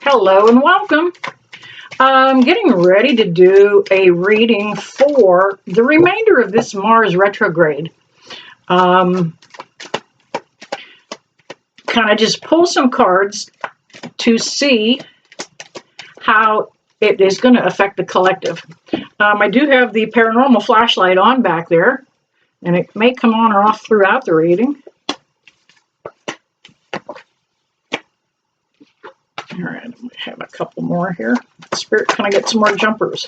Hello and welcome. I'm getting ready to do a reading for the remainder of this Mars retrograde. Kind of just pull some cards to see how it is going to affect the collective. I do have the paranormal flashlight on back there, and it may come on or off throughout the reading. All right, I'm going to have a couple more here. Spirit, can I get some more jumpers?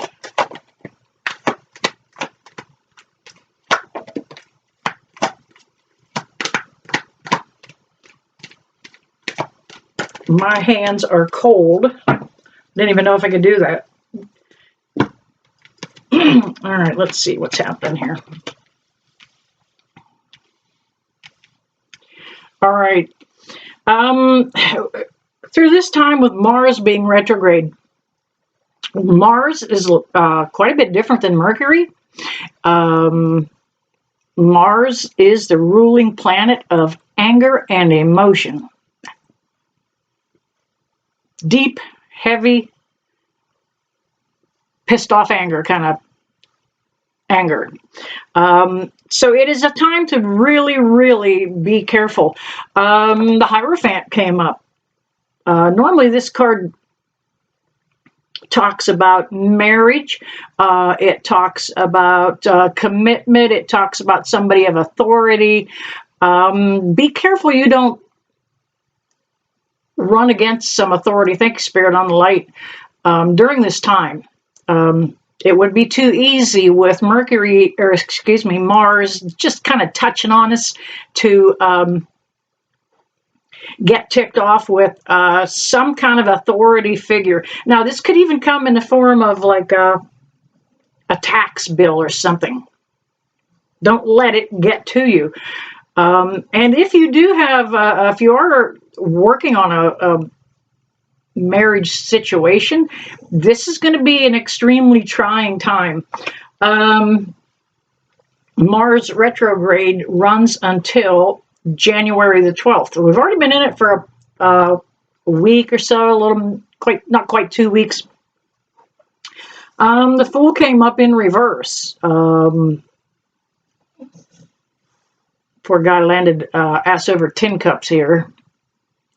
My hands are cold. Didn't even know if I could do that. All right, let's see what's happening here. All right. Through this time with Mars being retrograde, Mars is quite a bit different than Mercury. Mars is the ruling planet of anger and emotion. Deep, heavy, pissed off anger, kind of anger. So it is a time to really, really be careful. The Hierophant came up. Normally this card talks about marriage. It talks about commitment. It talks about somebody of authority. Be careful you don't run against some authority. Thank you, Spirit, on the light. During this time, it would be too easy with Mars just kind of touching on us to get ticked off with some kind of authority figure. Now, this could even come in the form of like a tax bill or something. Don't let it get to you. And if you do have, if you are working on a marriage situation, this is going to be an extremely trying time. Mars retrograde runs until January the 12th. We've already been in it for a week or so, not quite 2 weeks. The Fool came up in reverse. Poor guy landed ass over tin cups here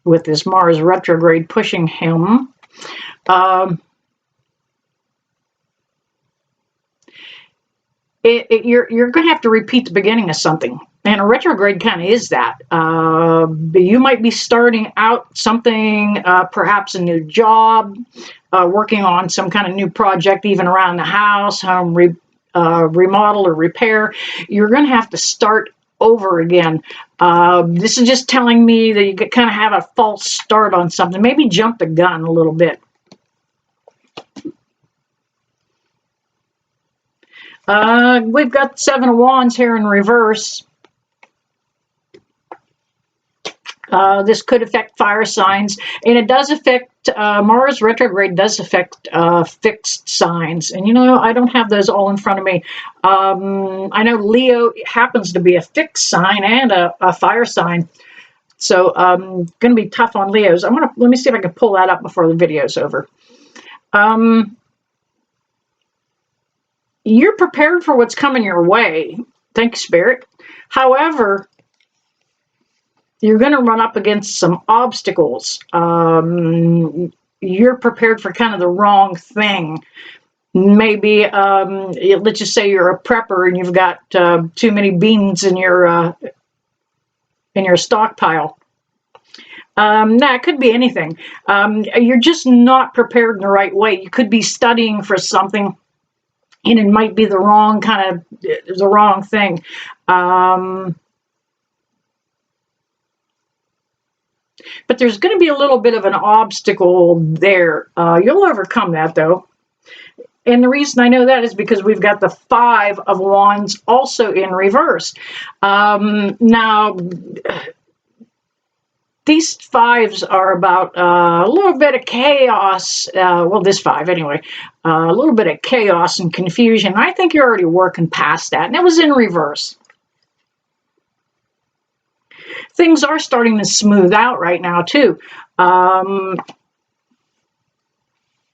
with this Mars retrograde pushing him. You're going to have to repeat the beginning of something. And a retrograde kind of is that. You might be starting out something, perhaps a new job, working on some kind of new project, even around the house, home remodel or repair. You're going to have to start over again. This is just telling me that you could kind of have a false start on something. Maybe jump the gun a little bit. We've got Seven of Wands here in reverse. This could affect fire signs, and it does affect, Mars retrograde does affect fixed signs. And you know, I don't have those all in front of me. I know Leo happens to be a fixed sign and a fire sign. So going to be tough on Leos. Let me see if I can pull that up before the video's over. You're prepared for what's coming your way. Thank you, Spirit. However, you're going to run up against some obstacles. You're prepared for kind of the wrong thing. Maybe, let's just say you're a prepper and you've got too many beans in your stockpile. Nah, it could be anything. You're just not prepared in the right way. You could be studying for something, and it might be the wrong thing. But there's going to be a little bit of an obstacle there. You'll overcome that, though. And the reason I know that is because we've got the Five of Wands also in reverse. Now, these fives are about a little bit of chaos. Well, this five anyway. A little bit of chaos and confusion. I think you're already working past that. And it was in reverse. Things are starting to smooth out right now, too.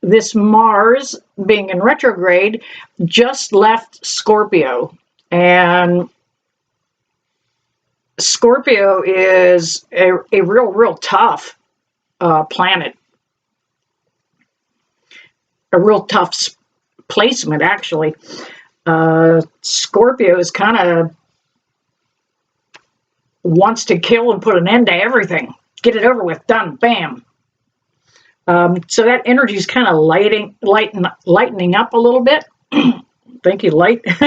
this Mars being in retrograde just left Scorpio, and Scorpio is a real tough planet, a real tough placement actually. Scorpio is kind of wants to kill and put an end to everything. Get it over with, done, bam. So that energy is kind of lightening up a little bit. Thank you, light. We have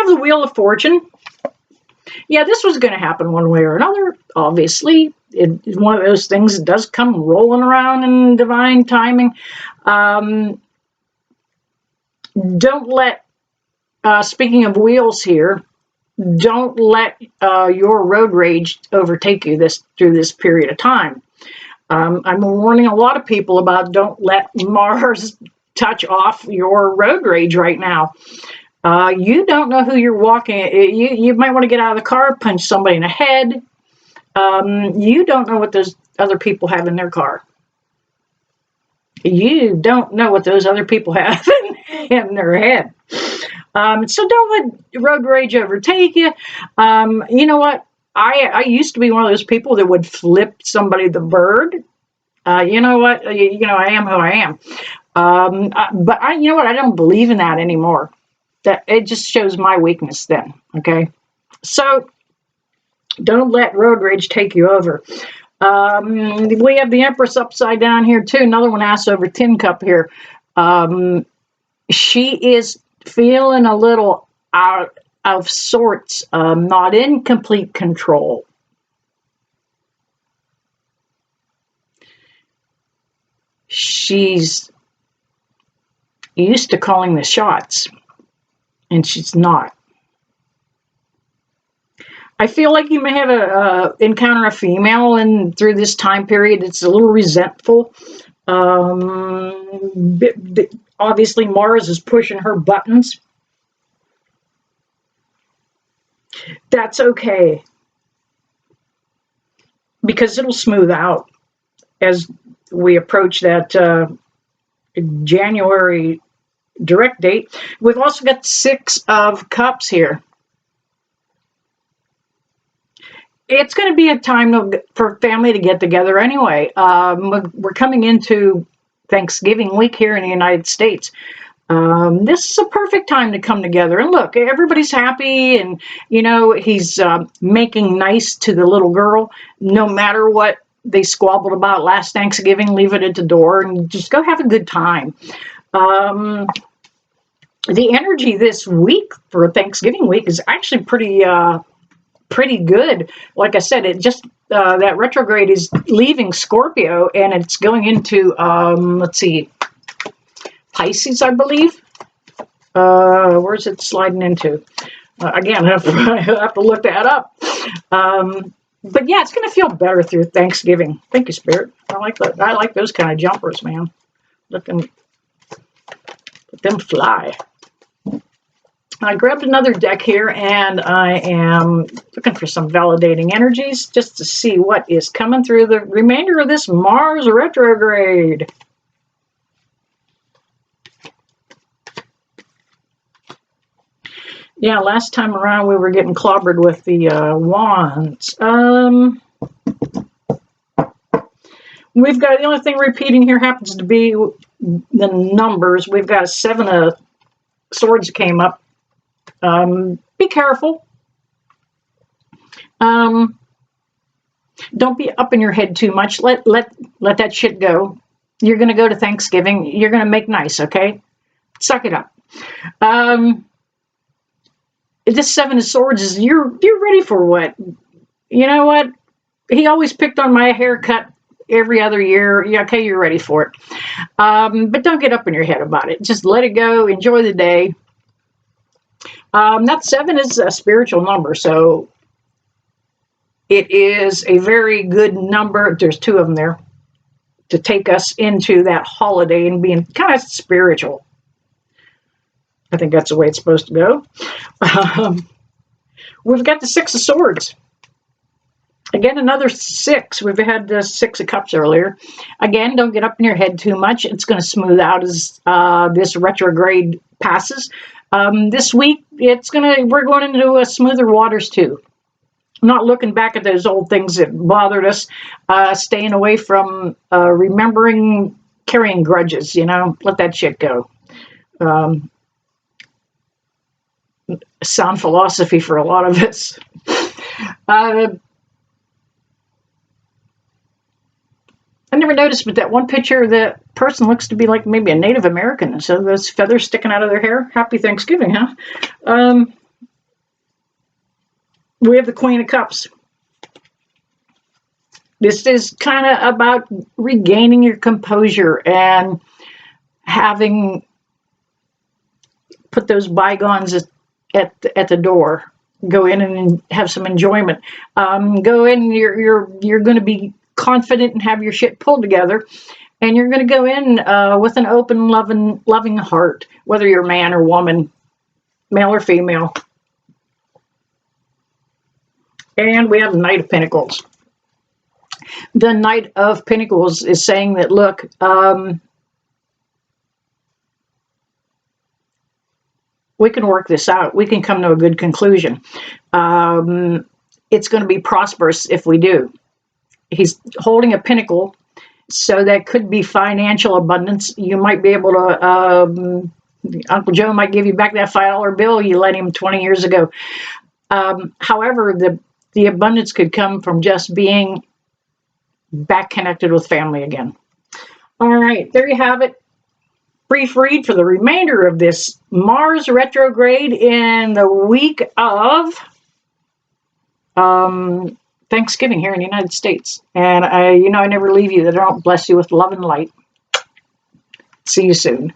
the Wheel of Fortune. Yeah, this was going to happen one way or another. Obviously, it's one of those things that does come rolling around in divine timing. Don't let, speaking of wheels here, don't let your road rage overtake you through this period of time. I'm warning a lot of people about don't let Mars touch off your road rage right now. You don't know who you're walking. You might want to get out of the car, punch somebody in the head. You don't know what those other people have in their car. You don't know what those other people have in their head. So don't let road rage overtake you. You know what? I used to be one of those people that would flip somebody the bird. You know what? I am who I am. But you know what? I don't believe in that anymore. That it just shows my weakness then. Okay. So don't let road rage take you over. We have the Empress upside down here too. Another one, ass over tin cup here. She is feeling a little out of sorts, not in complete control. She's used to calling the shots, and she's not. I feel like you may have encounter a female, and through this time period, it's a little resentful. Obviously, Mars is pushing her buttons. That's okay, because it'll smooth out as we approach that January direct date. We've also got 6 of Cups here. It's going to be a time for family to get together anyway. We're coming into Thanksgiving week here in the United States. This is a perfect time to come together. And look, everybody's happy, and, he's making nice to the little girl. No matter what they squabbled about last Thanksgiving, leave it at the door and just go have a good time. The energy this week for Thanksgiving week is actually pretty good. Like I said, it just that retrograde is leaving Scorpio and it's going into let's see, Pisces, I believe. Where's it sliding into? Again, I have to look that up. But yeah, it's going to feel better through Thanksgiving. Thank you, Spirit. I like that. I like those kind of jumpers, man. Let them fly. I grabbed another deck here, and I am looking for some validating energies just to see what is coming through the remainder of this Mars retrograde. Yeah, last time around we were getting clobbered with the wands. We've got, the only thing repeating here happens to be the numbers. We've got a 7 of Swords came up. Be careful. Don't be up in your head too much. Let that shit go. You're going to go to Thanksgiving. You're going to make nice, okay? Suck it up. This 7 of Swords is, you're ready for what? You know what? He always picked on my haircut every other year. Yeah, okay, you're ready for it. But don't get up in your head about it. Just let it go. Enjoy the day. That 7 is a spiritual number, so it is a very good number. There's 2 of them there to take us into that holiday and being kind of spiritual. I think that's the way it's supposed to go. We've got the 6 of Swords. Again, another 6. We've had the 6 of Cups earlier. Again, don't get up in your head too much. It's going to smooth out as this retrograde passes. This week, we're going into a smoother waters too. Not looking back at those old things that bothered us. Staying away from remembering carrying grudges. Let that shit go. Sound philosophy for a lot of us. I never noticed, but that one picture, the person looks to be like maybe a Native American. So those feathers sticking out of their hair. Happy Thanksgiving, huh? We have the Queen of Cups. This is kind of about regaining your composure and having put those bygones at the door. Go in and have some enjoyment. Go in. You're going to be confident and have your shit pulled together, and you're going to go in with an open, loving heart, whether you're man or woman, male or female. And we have the Knight of Pentacles. The Knight of Pentacles is saying that, look, we can work this out. We can come to a good conclusion. It's going to be prosperous if we do. He's holding a pentacle, so that could be financial abundance. You might be able to, Uncle Joe might give you back that $5 bill you lent him 20 years ago. However, the abundance could come from just being back connected with family again. All right, there you have it. Brief read for the remainder of this Mars retrograde in the week of Thanksgiving here in the United States. And I never leave you. That I don't bless you with love and light. See you soon.